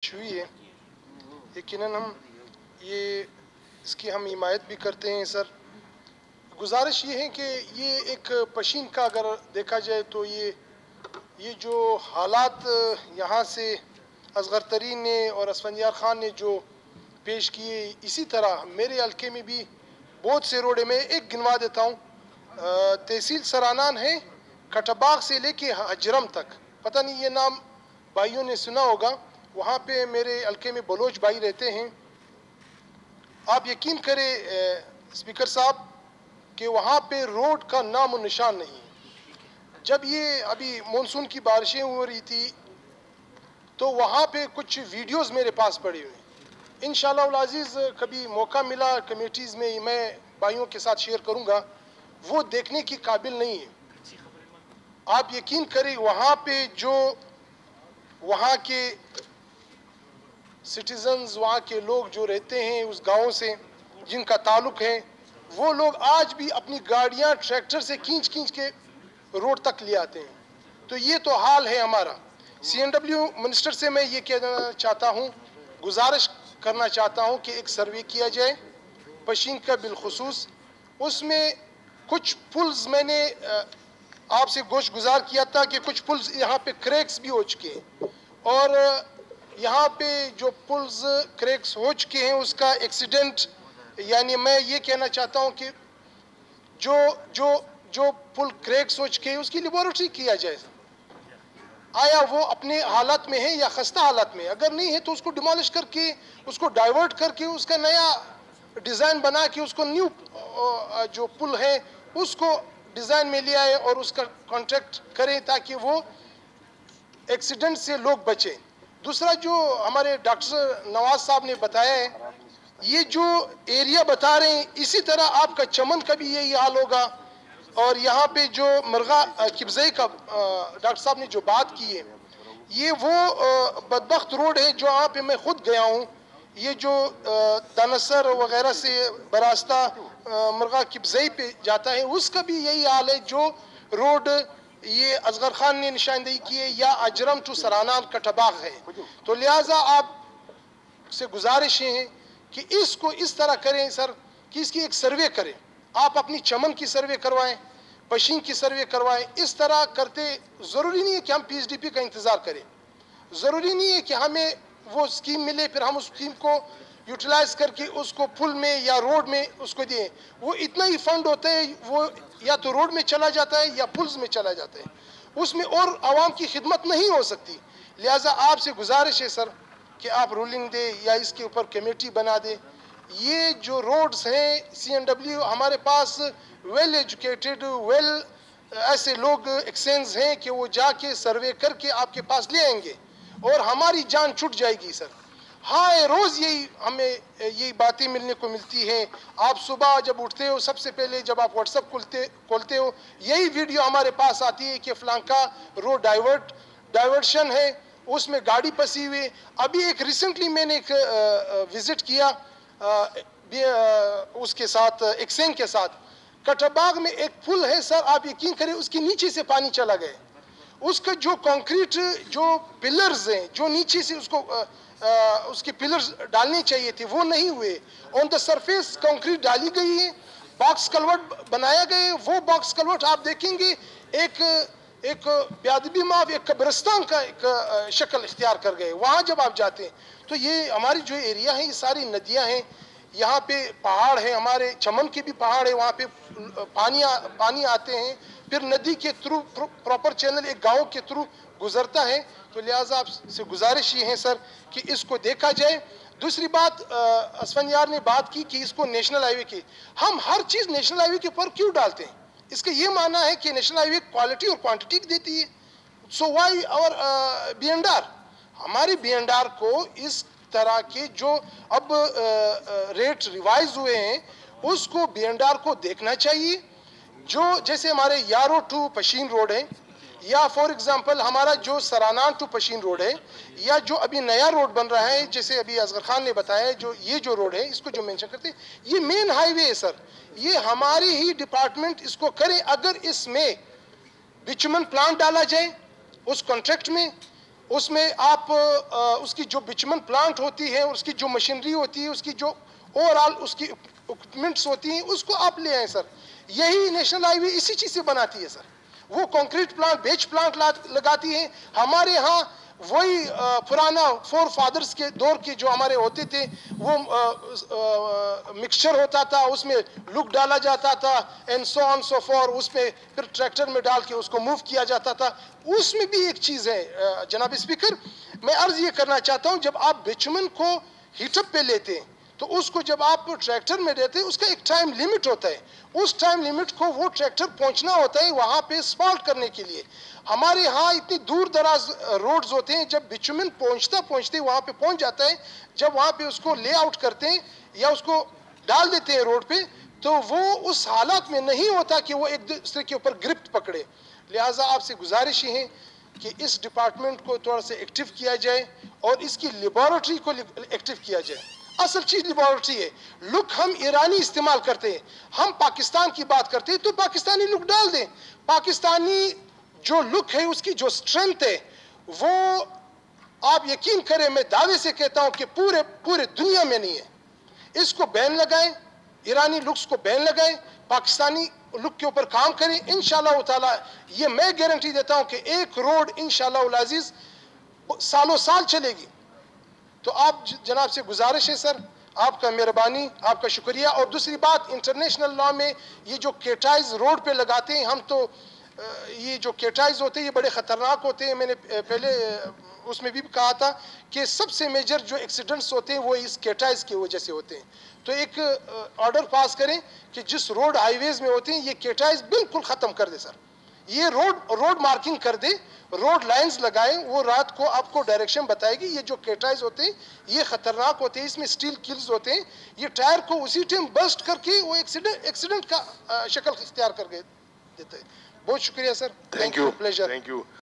हुई है, यकीनन हम इसकी हम हिमायत भी करते हैं सर। गुजारिश ये है कि ये एक पशीन का अगर देखा जाए तो ये जो हालात यहाँ से असगर तरीन ने और असफंदियार ख़ान ने जो पेश किए, इसी तरह मेरे हल्के में भी बहुत से रोडे में एक गिनवा देता हूँ। तहसील सरानान है, कटबाग से लेके हजरम तक, पता नहीं ये नाम भाइयों ने सुना होगा। वहाँ पे मेरे हल्के में बलोच भाई रहते हैं। आप यकीन करें स्पीकर साहब कि वहाँ पे रोड का नाम और निशान नहीं है। जब ये अभी मानसून की बारिशें हो रही थी तो वहाँ पे कुछ वीडियोस मेरे पास पड़े हुए हैं। इंशाअल्लाह अज़ीज़ कभी मौका मिला कमेटीज़ में मैं भाइयों के साथ शेयर करूँगा, वो देखने की काबिल नहीं है। आप यकीन करें वहाँ पे जो वहाँ के सिटीजन्स, वहाँ के लोग जो रहते हैं उस गांव से जिनका ताल्लुक है, वो लोग आज भी अपनी गाड़ियाँ ट्रैक्टर से खींच के रोड तक ले आते हैं। तो ये तो हाल है हमारा। CNW मिनिस्टर से मैं ये कहना चाहता हूँ, गुजारिश करना चाहता हूँ कि एक सर्वे किया जाए पशीन का बिलखुसूस। उसमें कुछ पुल्स मैंने आपसे गोश गुजार किया था कि कुछ पुल्स यहाँ पे क्रैक्स भी हो चुके हैं, और यहाँ पे जो पुल्स क्रैक्स हो चुके हैं उसका एक्सीडेंट, यानी मैं ये कहना चाहता हूँ कि जो पुल क्रैक्स हो चुके हैं उसकी लेबोरेटरी किया जाए। आया वो अपने हालत में है या खस्ता हालत में, अगर नहीं है तो उसको डिमोलिश करके, उसको डाइवर्ट करके, उसका नया डिज़ाइन बना के उसको न्यू जो पुल है उसको डिज़ाइन में ले आए और उसका कॉन्ट्रैक्ट करें ताकि वो एक्सीडेंट से लोग बचें। दूसरा जो हमारे डॉक्टर नवाज साहब ने बताया है, ये जो एरिया बता रहे हैं इसी तरह आपका चमन का भी यही हाल होगा। और यहाँ पे जो मरगा किब्ज़ई का डॉक्टर साहब ने जो बात की है, ये वो बदबख्त रोड है जो यहाँ पे मैं खुद गया हूँ। ये जो दानसर वगैरह से बरास्ता मरगा किब्ज़ई पे जाता है, उसका भी यही हाल है। जो रोड ये असगर खान ने निशानदेही की है या अजरम टू सरानान कटबाग है, तो लिहाजा आप से गुजारिश है कि इसको इस तरह करें सर कि इसकी एक सर्वे करें। आप अपनी चमन की सर्वे करवाएं, पशीन की सर्वे करवाएं। इस तरह करते ज़रूरी नहीं है कि हम PSDP का इंतज़ार करें, ज़रूरी नहीं है कि हमें वो स्कीम मिले फिर हम उस स्कीम को यूटिलाइज करके उसको पुल में या रोड में उसको दें। वो इतना ही फंड होता है, वो या तो रोड में चला जाता है या पुल्स में चला जाता है, उसमें और आवाम की खिदमत नहीं हो सकती। लिहाजा आपसे गुजारिश है सर कि आप रूलिंग दे या इसके ऊपर कमेटी बना दे। ये जो रोड्स हैं CNW, हमारे पास वेल एजुकेटेड ऐसे लोग एक्सचेंज हैं कि वो जाके सर्वे करके आपके पास ले आएंगे और हमारी जान छूट जाएगी सर। हाँ, रोज़ हमें यही बातें मिलने को मिलती हैं। आप सुबह जब उठते हो सबसे पहले जब आप व्हाट्सएप खोलते हो यही वीडियो हमारे पास आती है कि फलां का रोड डाइवर्शन है, उसमें गाड़ी फंसी हुई। अभी एक रिसेंटली मैंने एक विज़िट किया उसके साथ एक्सेंग के साथ, कटबाग में एक पुल है सर, आप यकीन करें उसके नीचे से पानी चला गया। उसका जो कंक्रीट जो पिलर्स हैं जो नीचे से उसके पिलर्स डालने चाहिए थे वो नहीं हुए। ऑन द सरफेस कंक्रीट डाली गई है, बॉक्स कलवर्ट बनाया गया है। वो बॉक्स कलवर्ट आप देखेंगे एक बेअदबी माफ एक कब्रिस्तान का एक शक्ल इख्तियार कर गए। वहाँ जब आप जाते हैं तो ये हमारी जो एरिया है ये सारी नदियाँ हैं, यहाँ पे पहाड़ है, हमारे चमन के भी पहाड़ है, वहाँ पे पानी आते हैं, फिर नदी के थ्रू प्रॉपर चैनल एक गांव के थ्रू गुजरता है। तो लिहाजा आपसे गुजारिश ये है सर कि इसको देखा जाए। दूसरी बात असफंदियार ने बात की कि इसको नेशनल हाईवे की, हम हर चीज़ नेशनल हाईवे के ऊपर क्यों डालते हैं? इसका ये माना है कि नेशनल हाईवे क्वालिटी और क्वांटिटी देती है। सो वाई और BNR, हमारे BNR को इस तरह के जो अब रेट रिवाइज हुए हैं उसको BNR को देखना चाहिए। जो जैसे हमारे यारो टू पशीन रोड है, या फॉर एग्जांपल हमारा जो सरानान टू पशीन रोड है, या जो अभी नया रोड बन रहा है जैसे अभी असगर खान ने बताया, जो ये जो रोड है इसको जो मेंशन करते हैं ये मेन हाईवे है सर, ये हमारी ही डिपार्टमेंट इसको करे। अगर इसमें बिचुमन प्लांट डाला जाए उस कॉन्ट्रैक्ट में, اس میں آپ اس کی جو بچمن پلانٹ ہوتی ہے، اس کی جو مشینری ہوتی ہے، اس کی جو اوور آل اس کی اکوپمنٹس ہوتی ہیں، اس کو آپ لے آئیں سر. یہی نیشنل ہائی وے اسی چیز سے بناتی ہے سر. وہ کنکریٹ پلانٹ، بیچ پلانٹ لگاتی ہیں. ہمارے ہاں وہی پرانا فور فادرز کے دور کے جو ہمارے ہوتے تھے، وہ مکسچر ہوتا تھا، اس میں لک ڈالا جاتا تھا and so on so four, اس پہ پھر ٹریکٹر میں ڈال کے اس کو موو کیا جاتا تھا. اس میں بھی ایک چیز ہے جناب اسپیکر، میں عرض یہ کرنا چاہتا ہوں، جب آپ بچمن کو ہیٹ اپ پہ لیتے ہیں تو اس کو جب آپ ٹریکٹر میں دیتے ہیں، اس کا ایک ٹائم لیمٹ ہوتا ہے. اس ٹائم لیمٹ کو وہ ٹریکٹر پہنچنا ہوتا ہے وہاں پہ اسپالٹ کرنے کے لیے. ہمارے ہاں اتنی دور دراز روڈز ہوتے ہیں، جب بچمن پہنچتے وہاں پہ پہنچ جاتا ہے، جب وہاں پہ اس کو لے آؤٹ کرتے ہیں یا اس کو ڈال دیتے ہیں روڈ پہ، تو وہ اس حالات میں نہیں ہوتا کہ وہ ایک دوسرے کے اوپر گرفت پکڑے. لہٰذا آپ سے گزارش یہ ہے کہ اس ڈپارٹمنٹ کو تھوڑا سا ایکٹیو کیا جائے اور اس کی لیبارٹری کو ایکٹیو کیا جائے. اصل چیز لیبارٹری ہے. لک ہم ایرانی استعمال کرتے ہیں، ہم پاکستان کی بات کرتے ہیں تو پاکستانی لک ڈال دیں. پاکستانی جو لک ہے، اس کی جو اسٹرینتھ ہے، وہ آپ یقین کریں، میں دعوے سے کہتا ہوں کہ پورے دنیا میں نہیں ہے. اس کو بین لگائیں، ایرانی لکس کو بین لگائیں، پاکستانی لک کے اوپر کام کریں. انشاءاللہ تعالی یہ میں گارنٹی دیتا ہوں کہ ایک روڈ انشاءاللہ العزیز سالوں سال چلے گی. تو آپ جناب سے گزارش ہے سر، آپ کا مہربانی، آپ کا شکریہ. اور دوسری بات، انٹرنیشنل لاء میں یہ جو کیٹائز روڈ پہ لگاتے ہیں، ہم تو یہ جو کیٹائز ہوتے ہیں یہ بڑے خطرناک ہوتے ہیں. میں نے پہلے اس میں بھی کہا تھا کہ سب سے میجر جو ایکسیڈنٹس ہوتے ہیں وہ اس کیٹائز کی وجہ سے ہوتے ہیں. تو ایک آرڈر پاس کریں کہ جس روڈ ہائی ویز میں ہوتے ہیں یہ کیٹائز بالکل ختم کر دے سر. یہ روڈ مارکنگ کر دے، روڈ لائنز لگائیں، وہ رات کو آپ کو ڈائریکشن بتائے گی. یہ جو کیٹائز ہوتے ہیں یہ خطرناک ہوتے ہیں، اس میں سٹیل کلز ہوتے ہیں. یہ ٹائر کو اسی ٹائم برسٹ کر کے وہ ایکسیڈنٹ کا شکل اختیار کر دیتے ہیں. بہت شکریہ sir. Thank you. Pleasure. Thank you.